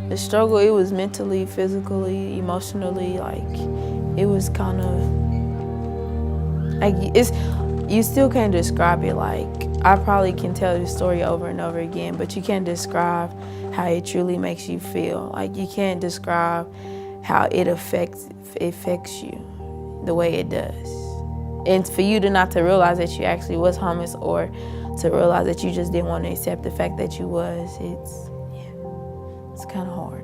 The struggle, it was mentally, physically, emotionally, like, it was kind of, like, you still can't describe it. Like, I probably can tell the story over and over again, but you can't describe how it truly makes you feel. Like, you can't describe how it affects you the way it does. And for you to not to realize that you actually was homeless, or to realize that you just didn't want to accept the fact that you was, it's kind of hard.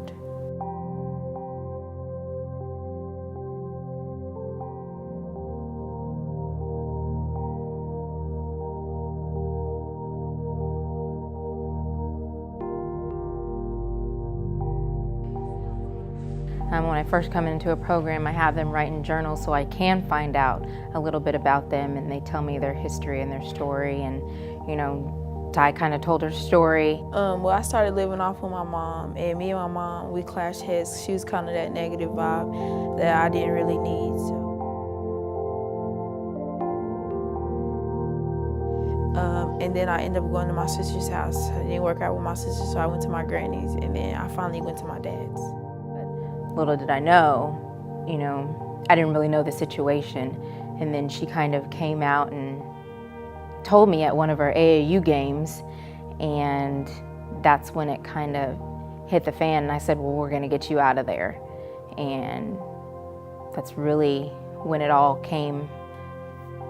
When I first come into a program, I have them write in journals so I can find out a little bit about them, and they tell me their history and their story. And, you know, Ty kind of told her story. Well, I started living off with my mom, and me and my mom, we clashed heads. She was kind of that negative vibe that I didn't really need. And then I ended up going to my sister's house. I didn't work out with my sister, so I went to my granny's, and then I finally went to my dad's. Little did I know, you know, I didn't really know the situation. And then she kind of came out and told me at one of our AAU games, and that's when it kind of hit the fan. And I said, well, we're gonna get you out of there. And that's really when it all came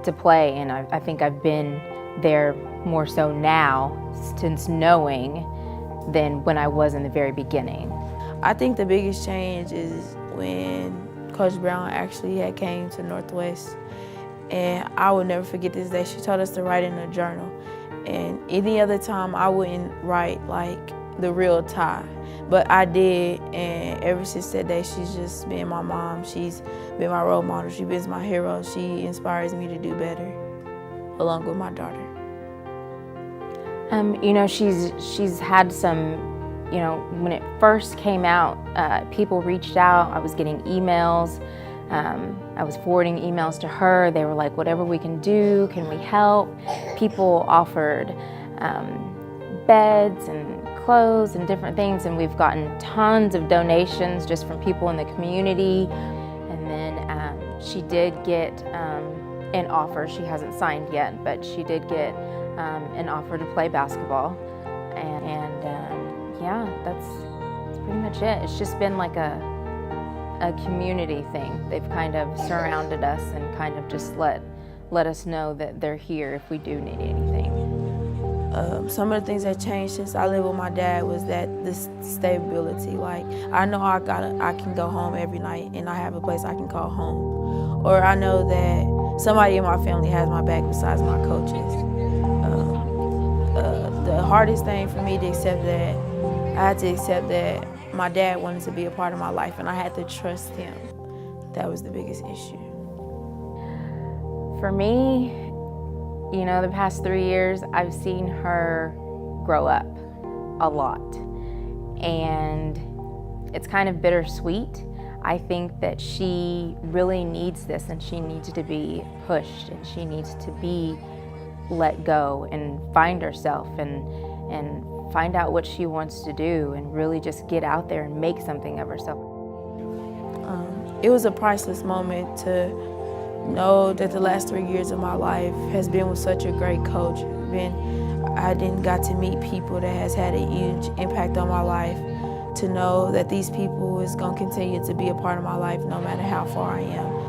to play. And I think I've been there more so now since knowing than when I was in the very beginning. I think the biggest change is when Coach Brown actually had came to Northwest, and I will never forget this day. She told us to write in a journal, and any other time I wouldn't write like the real Ty, but I did, and ever since that day she's just been my mom. She's been my role model. She's been my hero. She inspires me to do better, along with my daughter. You know, she's had some. You know, when it first came out, people reached out. I was getting emails. I was forwarding emails to her. They were like, whatever we can do, can we help? People offered beds and clothes and different things, and we've gotten tons of donations just from people in the community. And then she did get an offer. She hasn't signed yet, but she did get an offer to play basketball. And yeah, that's pretty much it. It's just been like a community thing. They've kind of surrounded us and kind of just let us know that they're here if we do need anything. Some of the things that changed since I lived with my dad was that this stability. Like, I know I can go home every night and I have a place I can call home. Or I know that somebody in my family has my back besides my coaches. The hardest thing for me to accept that, I had to accept that my dad wanted to be a part of my life, and I had to trust him. That was the biggest issue. For me, you know, the past 3 years, I've seen her grow up a lot. And it's kind of bittersweet. I think that she really needs this, and she needs to be pushed, and she needs to be let go and find herself and find out what she wants to do and really just get out there and make something of herself. It was a priceless moment to know that the last 3 years of my life has been with such a great coach. I didn't got to meet people that has had a huge impact on my life, to know that these people is going to continue to be a part of my life no matter how far I am.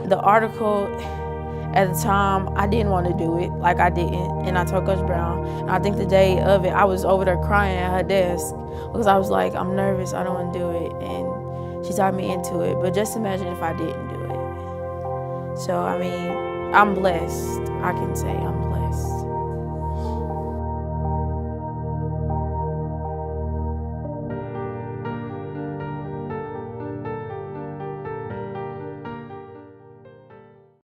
The article, at the time, I didn't want to do it, like I didn't, and I told Coach Brown. And I think the day of it, I was over there crying at her desk because I was like, I'm nervous, I don't want to do it, and she talked me into it. But just imagine if I didn't do it. So, I mean, I'm blessed, I can say I'm